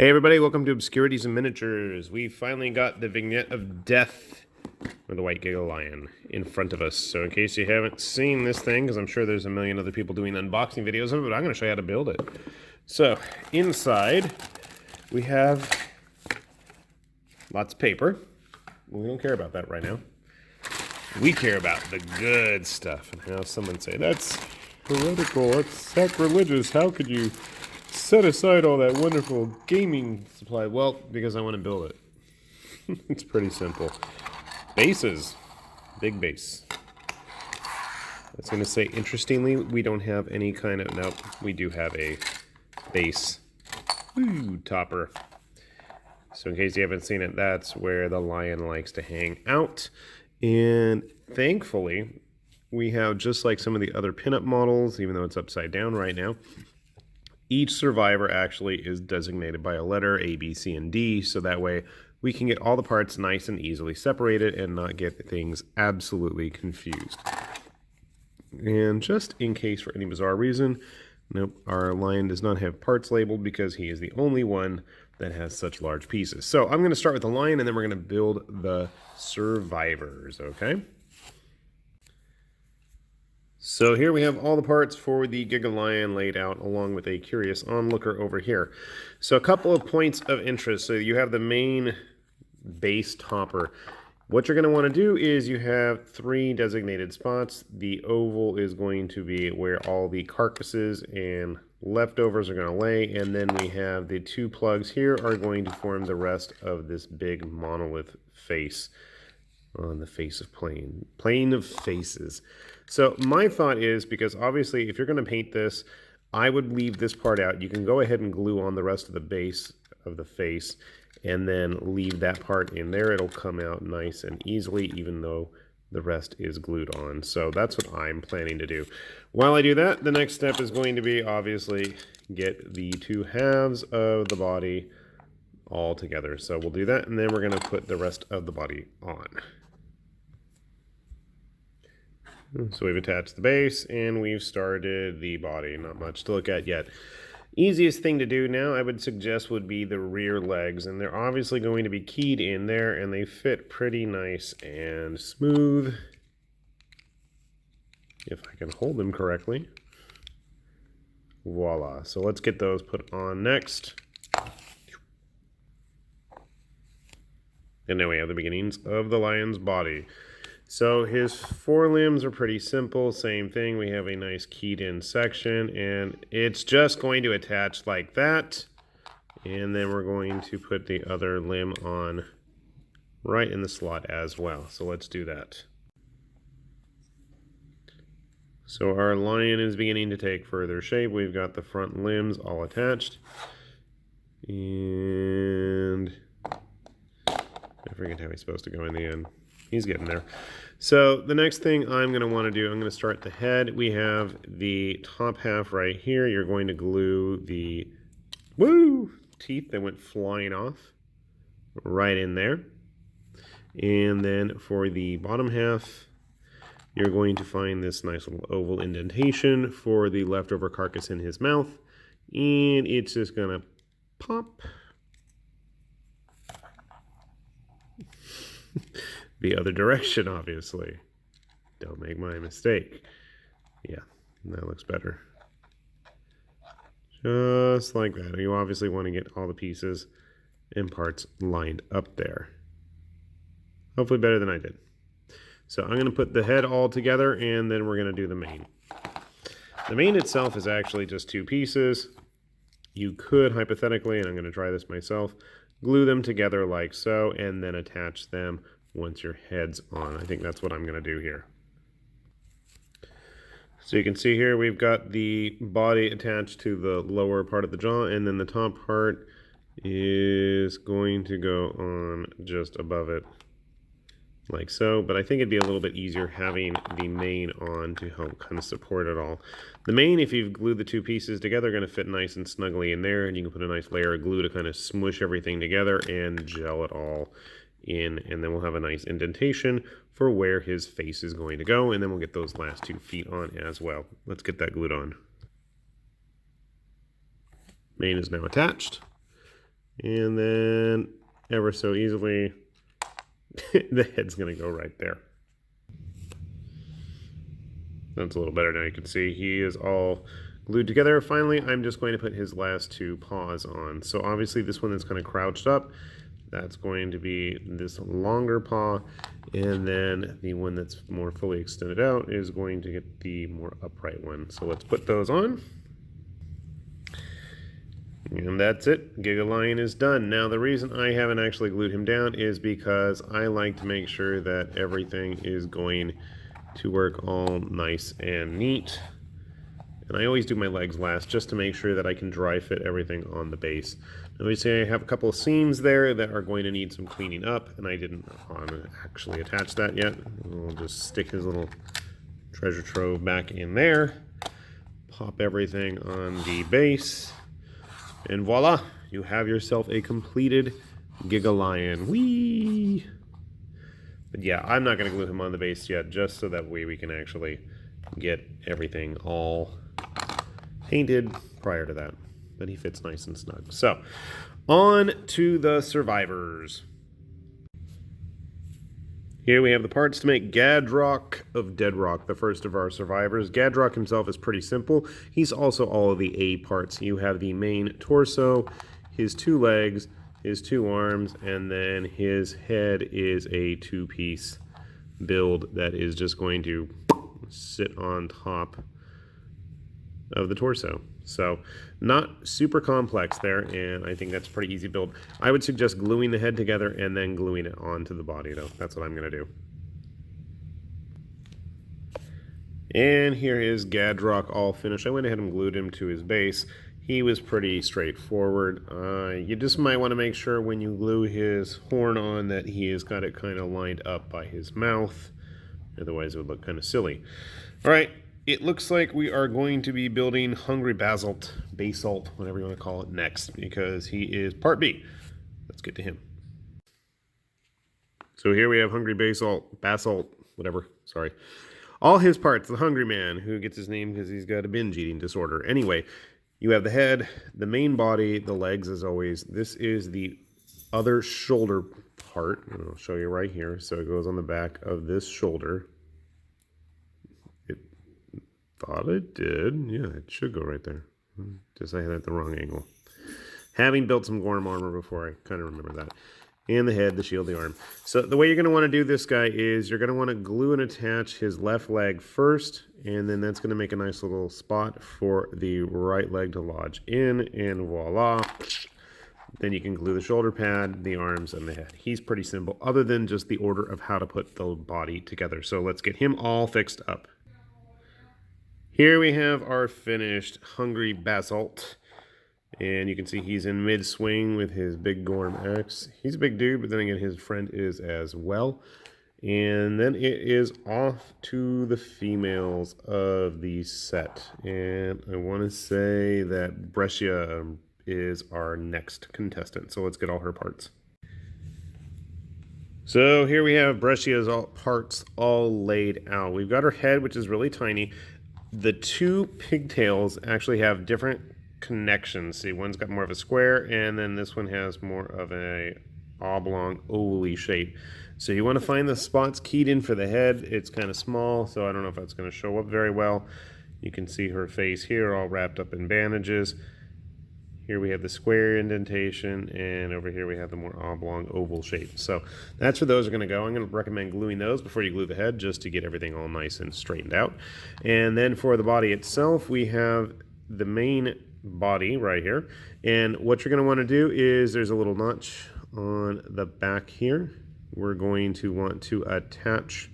Hey everybody, welcome to Obscurities and Miniatures. We finally got the vignette of death with the white Gigalion in front of us. So in case you haven't seen this thing, because I'm sure there's a million other people doing unboxing videos of it, but I'm going to show you how to build it. So inside we have lots of paper. We don't care about that right now. We care about the good stuff. And how someone say, that's heretical, that's sacrilegious, how could you set aside all that wonderful gaming supply? Well, because I want to build it. It's pretty simple. Bases. Big base. I was going to say, interestingly, we don't have any kind of... Nope, we do have a base topper. So in case you haven't seen it, that's where the lion likes to hang out. And thankfully, we have, just like some of the other pinup models, even though it's upside down right now, each survivor actually is designated by a letter, A, B, C, and D, so that way we can get all the parts nice and easily separated and not get things absolutely confused. And just in case for any bizarre reason, nope, our lion does not have parts labeled because he is the only one that has such large pieces. So I'm going to start with the lion and then we're going to build the survivors, okay? So here we have all the parts for the Gigalion laid out along with a curious onlooker over here. So a couple of points of interest. So you have the main base topper. What you're going to want to do is you have 3 designated spots. The oval is going to be where all the carcasses and leftovers are going to lay, and then we have the 2 plugs here are going to form the rest of this big monolith face on the face of plane of faces. So my thought is, because obviously if you're going to paint this, I would leave this part out. You can go ahead and glue on the rest of the base of the face and then leave that part in there. It'll come out nice and easily, even though the rest is glued on. So that's what I'm planning to do. While I do that, the next step is going to be obviously get the 2 halves of the body all together. So we'll do that, and then we're going to put the rest of the body on. So we've attached the base and we've started the body. Not much to look at yet. Easiest thing to do now, I would suggest, would be the rear legs, and they're obviously going to be keyed in there, and they fit pretty nice and smooth, if I can hold them correctly. Voila. So let's get those put on next. And now we have the beginnings of the lion's body. So his forelimbs are pretty simple, same thing. We have a nice keyed in section, and it's just going to attach like that. And then we're going to put the other limb on right in the slot as well. So let's do that. So our lion is beginning to take further shape. We've got the front limbs all attached. And I forget how he's supposed to go in the end. He's getting there. So the next thing I'm going to want to do, I'm going to start the head. We have the top half right here. You're going to glue the teeth that went flying off right in there. And then for the bottom half, you're going to find this nice little oval indentation for the leftover carcass in his mouth. And it's just going to pop the other direction, obviously. Don't make my mistake. Yeah, that looks better. Just like that. You obviously want to get all the pieces and parts lined up there. Hopefully better than I did. So I'm going to put the head all together, and then we're going to do the mane. The mane itself is actually just 2 pieces. You could, hypothetically, and I'm going to try this myself, glue them together like so, and then attach them once your head's on. I think that's what I'm going to do here. So you can see here we've got the body attached to the lower part of the jaw, and then the top part is going to go on just above it like so, but I think it'd be a little bit easier having the mane on to help kind of support it all. The mane, if you've glued the 2 pieces together, are going to fit nice and snugly in there, and you can put a nice layer of glue to kind of smush everything together and gel it all in, and then we'll have a nice indentation for where his face is going to go, and then we'll get those last 2 feet on as well. Let's get that glued on. Mane is now attached, And then ever so easily, the head's going to go right there. That's a little better now. You can see he is all glued together. Finally, I'm just going to put his last two paws on. So obviously this one that's kind of crouched up, that's going to be this longer paw, and then the one that's more fully extended out is going to get the more upright one. So let's put those on. And that's it. Gigalion is done. Now the reason I haven't actually glued him down is because I like to make sure that everything is going to work all nice and neat. And I always do my legs last just to make sure that I can dry fit everything on the base. Now we say I have a couple of seams there that are going to need some cleaning up, and I didn't actually attach that yet. We'll just stick his little treasure trove back in there, pop everything on the base, and voila, you have yourself a completed Gigalion. Whee! But yeah, I'm not going to glue him on the base yet, just so that way we can actually get everything all painted prior to that. But he fits nice and snug. So, on to the survivors. Here we have the parts to make Gadrock of Deadrock, the first of our survivors. Gadrock himself is pretty simple. He's also all of the A parts. You have the main torso, his two legs, his two arms, and then his head is a two-piece build that is just going to sit on top of the torso. So not super complex there, and I think that's a pretty easy build. I would suggest gluing the head together and then gluing it onto the body, though. That's what I'm going to do. And here is Gadrock all finished. I went ahead and glued him to his base. He was pretty straightforward. You just might want to make sure when you glue his horn on that he has got it kind of lined up by his mouth. Otherwise it would look kind of silly. All right, it looks like we are going to be building Hungry Basalt, whatever you want to call it, next, because he is part B. Let's get to him. So here we have Hungry Basalt, whatever, sorry. All his parts, the Hungry Man, who gets his name because he's got a binge eating disorder. Anyway, you have the head, the main body, the legs as always. This is the other shoulder part. And I'll show you right here. So it goes on the back of this shoulder. It thought it did. Yeah, it should go right there. Just I had it at the wrong angle. Having built some Gorm armor before, I kind of remember that. And the head, the shield, the arm. So the way you're going to want to do this guy is you're going to want to glue and attach his left leg first, and then that's going to make a nice little spot for the right leg to lodge in, and voila. Then you can glue the shoulder pad, the arms, and the head. He's pretty simple, other than just the order of how to put the body together. So let's get him all fixed up. Here we have our finished Hungry Basalt. And you can see he's in mid-swing with his big Gorm axe. He's a big dude, but then again, his friend is as well. And then it is off to the females of the set. And I want to say that Brescia is our next contestant. So let's get all her parts. So here we have Brescia's parts all laid out. We've got her head, which is really tiny. The two pigtails actually have different connections. See, one's got more of a square, and then this one has more of a oblong, ovally shape. So you want to find the spots keyed in for the head. It's kind of small, so I don't know if that's going to show up very well. You can see her face here all wrapped up in bandages. Here we have the square indentation, and over here we have the more oblong oval shape. So that's where those are going to go. I'm going to recommend gluing those before you glue the head, just to get everything all nice and straightened out. And then for the body itself, we have the main body right here, and what you're going to want to do is there's a little notch on the back here. We're going to want to attach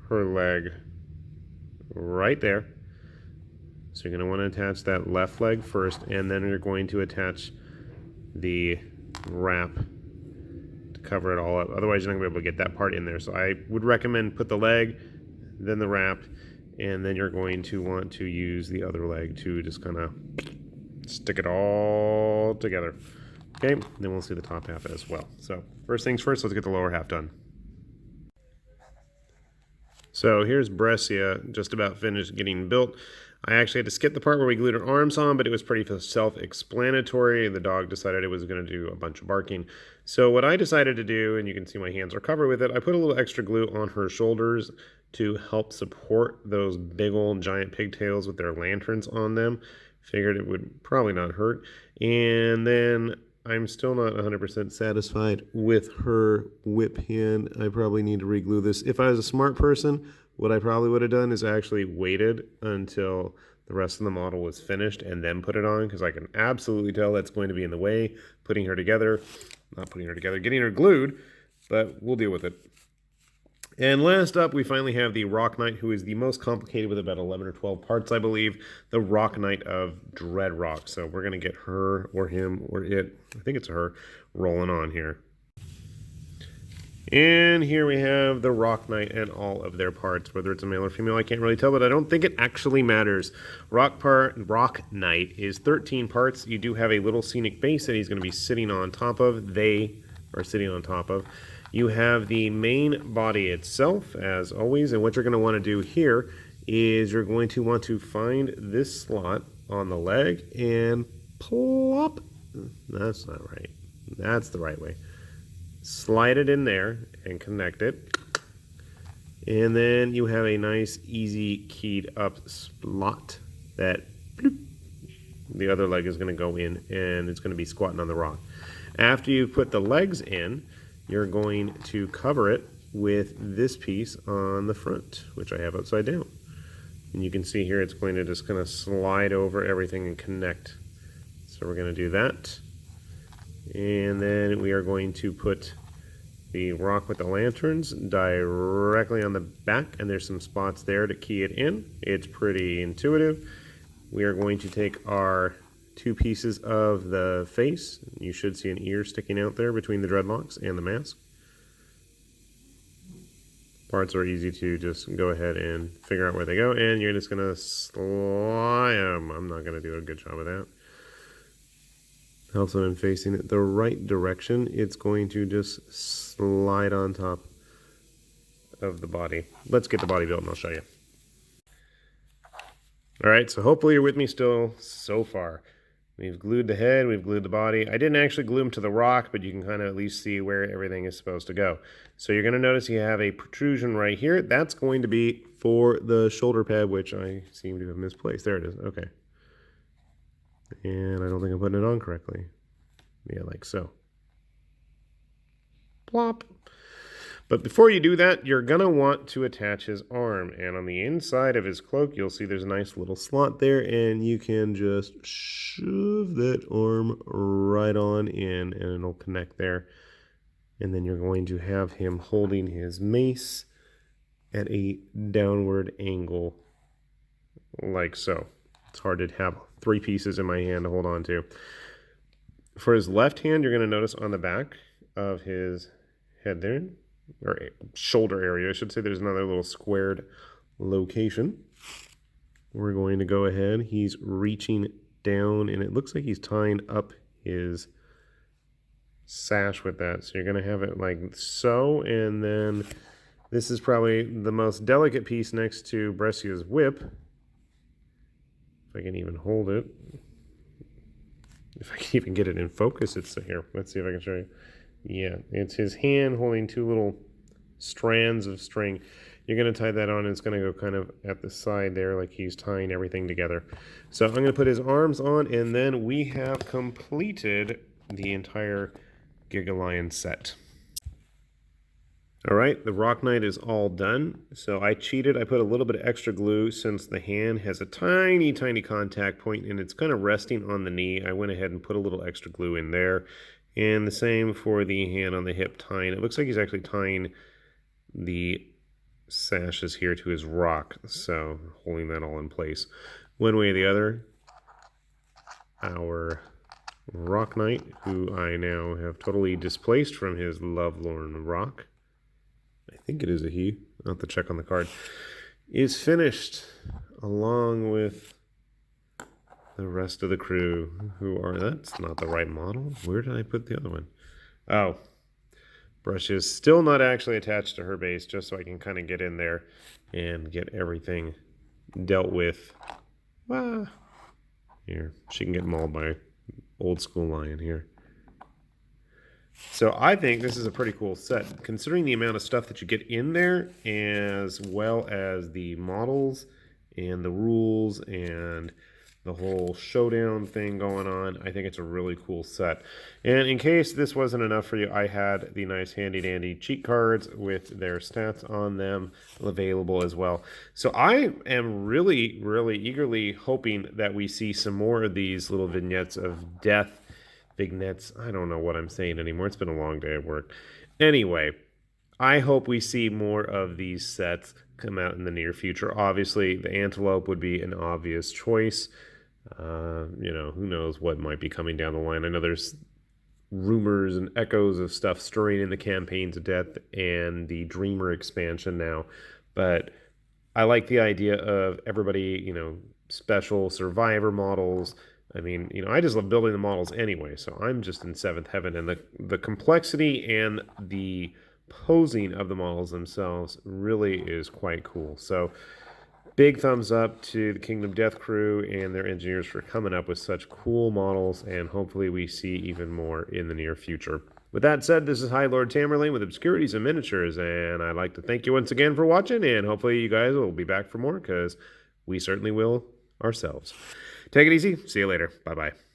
her leg right there. So you're going to want to attach that left leg first, and then you're going to attach the wrap to cover it all up. Otherwise you're not going to be able to get that part in there. So I would recommend put the leg, then the wrap, and then you're going to want to use the other leg to just kind of stick it all together. Okay, then we'll see the top half as well. So first things first, let's get the lower half done. So here's Brescia, just about finished getting built. I actually had to skip the part where we glued her arms on, but it was pretty self-explanatory. The dog decided it was going to do a bunch of barking. So what I decided to do, and you can see my hands are covered with it, I put a little extra glue on her shoulders to help support those big old giant pigtails with their lanterns on them. Figured it would probably not hurt. And then I'm still not 100% satisfied with her whip hand. I probably need to re-glue this. If I was a smart person, what I probably would have done is actually waited until the rest of the model was finished and then put it on, because I can absolutely tell that's going to be in the way, getting her glued, but we'll deal with it. And last up, we finally have the Rock Knight, who is the most complicated with about 11 or 12 parts, I believe. The Rock Knight of Gadrock. So we're going to get her or him or it, I think it's her, rolling on here. And here we have the Rock Knight and all of their parts, whether it's a male or female, I can't really tell, but I don't think it actually matters. Rock Knight is 13 parts. You do have a little scenic base that he's going to be sitting on top of. They are sitting on top of. You have the main body itself, as always, and what you're going to want to do here is you're going to want to find this slot on the leg and plop. That's not right. That's the right way. Slide it in there and connect it. And then you have a nice, easy, keyed up slot that bloop, the other leg is going to go in, and it's going to be squatting on the rock. After you put the legs in, you're going to cover it with this piece on the front, which I have upside down. And you can see here it's going to just kind of slide over everything and connect. So we're going to do that. And then we are going to put the rock with the lanterns directly on the back, and there's some spots there to key it in. It's pretty intuitive. We are going to take our two pieces of the face. You should see an ear sticking out there between the dreadlocks and the mask. Parts are easy to just go ahead and figure out where they go, and you're just going to slide them. I'm not going to do a good job of that. Helps when I'm facing it the right direction. It's going to just slide on top of the body. Let's get the body built and I'll show you. Alright, so hopefully you're with me still so far. We've glued the head, we've glued the body. I didn't actually glue them to the rock, but you can kind of at least see where everything is supposed to go. So you're going to notice you have a protrusion right here. That's going to be for the shoulder pad, which I seem to have misplaced. There it is. Okay. And I don't think I'm putting it on correctly. Yeah, like so. Plop. But before you do that, you're going to want to attach his arm. And on the inside of his cloak, you'll see there's a nice little slot there. And you can just shove that arm right on in, and it'll connect there. And then you're going to have him holding his mace at a downward angle, like so. It's hard to have three pieces in my hand to hold on to. For his left hand, you're going to notice on the back of his head there, or shoulder area, I should say, there's another little squared location. We're going to go ahead. He's reaching down, and it looks like he's tying up his sash with that. So you're going to have it like so, and then this is probably the most delicate piece next to Brescia's whip. If I can even hold it. If I can even get it in focus, it's here. Let's see if I can show you. Yeah, it's his hand holding two little strands of string. You're going to tie that on, and it's going to go kind of at the side there, like he's tying everything together. So I'm going to put his arms on, and then we have completed the entire Gigalion set. Alright, the Rock Knight is all done. So I cheated. I put a little bit of extra glue since the hand has a tiny, tiny contact point and it's kind of resting on the knee. I went ahead and put a little extra glue in there. And the same for the hand on the hip tying. It looks like he's actually tying the sashes here to his rock. So holding that all in place. One way or the other, our Rock Knight, who I now have totally displaced from his lovelorn rock, I think it is a he, I'll have to check on the card, is finished along with the rest of the crew who are, that's not the right model. Where did I put the other one? Oh, Brescia is still not actually attached to her base, just so I can kind of get in there and get everything dealt with Ah, here, she can get mauled by old school lion here. So I think this is a pretty cool set, considering the amount of stuff that you get in there, as well as the models and the rules and the whole showdown thing going on. I think it's a really cool set. And in case this wasn't enough for you, I had the nice handy dandy cheat cards with their stats on them available as well. So I am really, really eagerly hoping that we see some more of these little vignettes of death. Vignettes. I don't know what I'm saying anymore. It's been a long day at work. Anyway, I hope we see more of these sets come out in the near future. Obviously, the antelope would be an obvious choice. You know, who knows what might be coming down the line. I know there's rumors and echoes of stuff stirring in the campaigns of death and the Dreamer expansion now, but I like the idea of everybody, you know, special survivor models. I mean, you know, I just love building the models anyway, so I'm just in seventh heaven. And the complexity and the posing of the models themselves really is quite cool. So big thumbs up to the Kingdom Death crew and their engineers for coming up with such cool models, and hopefully we see even more in the near future. With that said, this is High Lord Tamerlane with Obscurities and Miniatures, and I'd like to thank you once again for watching, and hopefully you guys will be back for more, because we certainly will ourselves. Take it easy. See you later. Bye-bye.